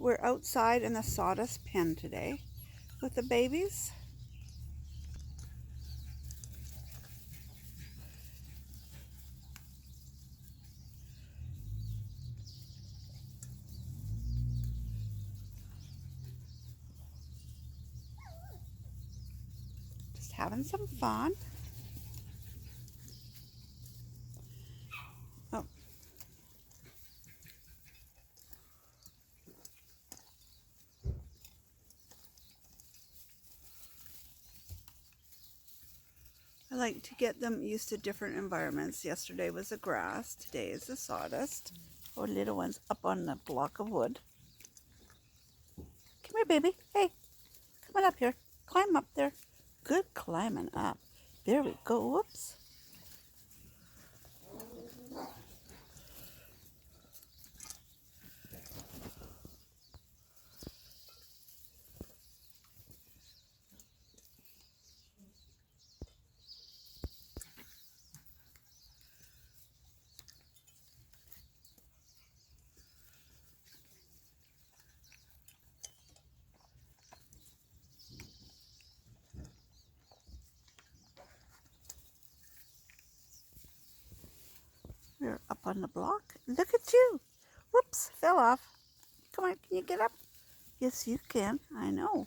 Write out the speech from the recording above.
We're outside in the sawdust pen today with the babies. Just having some fun. Oh. I like to get them used to different environments. Yesterday was the grass, today is the sawdust. Oh, little one's up on the block of wood. Come here, baby. Hey, come on up here. Climb up there. Good climbing up. There we go. Whoops. We're up on the block. Look at you. Whoops, fell off. Come on, can you get up? Yes, you can. I know.